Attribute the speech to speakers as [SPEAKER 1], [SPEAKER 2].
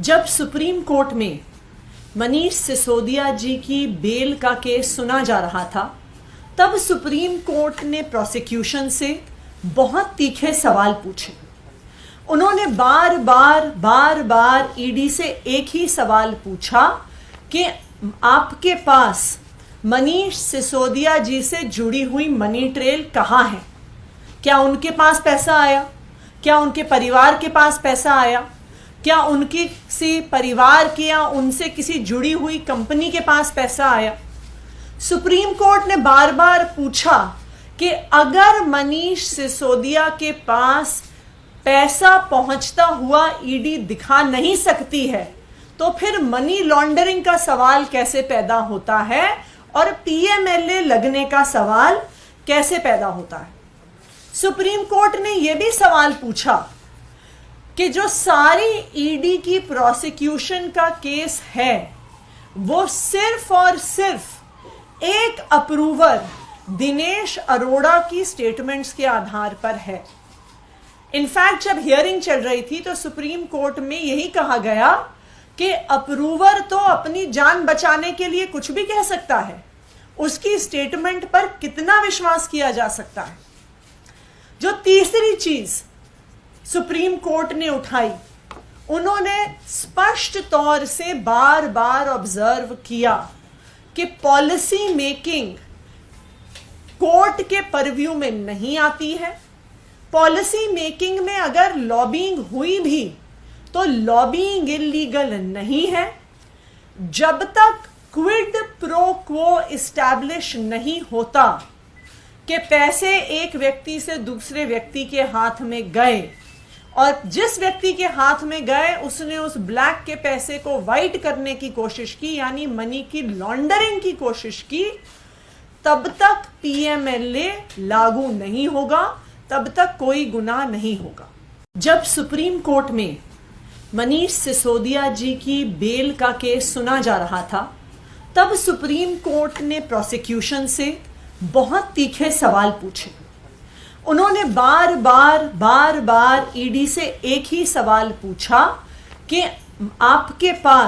[SPEAKER 1] जब supreme court में मनीष सिसोदिया जी की बेल का केस सुना जा रहा था, तब सुप्रीम कोर्ट ने प्रोसिक्यूशन से बहुत तीखे सवाल पूछे। उन्होंने बार बार ईडी से एक ही सवाल पूछा कि आपके पास मनीष सिसोदिया जी से जुड़ी हुई मनी ट्रेल कहाँ है? क्या उनके पास पैसा आया? क्या उनके परिवार के पास पैसा आया? क्या उनके किसी परिवार के या उनसे किसी जुड़ी हुई कंपनी के पास पैसा आया? सुप्रीम कोर्ट ने बार बार पूछा कि अगर मनीष सिसोदिया के पास पैसा पहुंचता हुआ ईडी दिखा नहीं सकती है तो फिर मनी लॉन्ड्रिंग का सवाल कैसे पैदा होता है और पीएमएलए लगने का सवाल कैसे पैदा होता है? सुप्रीम कोर्ट ने यह भी सवाल पूछा कि जो सारी ईडी की प्रोसिक्यूशन का केस है वो सिर्फ और सिर्फ एक अप्रूवर दिनेश अरोड़ा की स्टेटमेंट्स के आधार पर है। इनफैक्ट जब हियरिंग चल रही थी तो सुप्रीम कोर्ट में यही कहा गया कि अप्रूवर तो अपनी जान बचाने के लिए कुछ भी कह सकता है, उसकी स्टेटमेंट पर कितना विश्वास किया जा सकता है। जो तीसरी चीज सुप्रीम कोर्ट ने उठाई, उन्होंने स्पष्ट तौर से बार बार ऑब्जर्व किया कि पॉलिसी मेकिंग कोर्ट के परव्यू में नहीं आती है। पॉलिसी मेकिंग में अगर लॉबिंग हुई भी तो लॉबिंग इलीगल नहीं है जब तक क्विड प्रो क्वो इस्टेब्लिश नहीं होता कि पैसे एक व्यक्ति से दूसरे व्यक्ति के हाथ में गए और जिस व्यक्ति के हाथ में गए उसने उस ब्लैक के पैसे को व्हाइट करने की कोशिश की, यानी मनी की लॉन्ड्रिंग की कोशिश की, तब तक पीएमएलए लागू नहीं होगा, तब तक कोई गुनाह नहीं होगा। जब सुप्रीम कोर्ट में मनीष सिसोदिया जी की बेल का केस सुना जा रहा था, तब सुप्रीम कोर्ट ने प्रोसिक्यूशन से बहुत तीखे सवाल पूछे। उन्होंने बार बार ईडी से एक ही सवाल पूछा कि आपके पास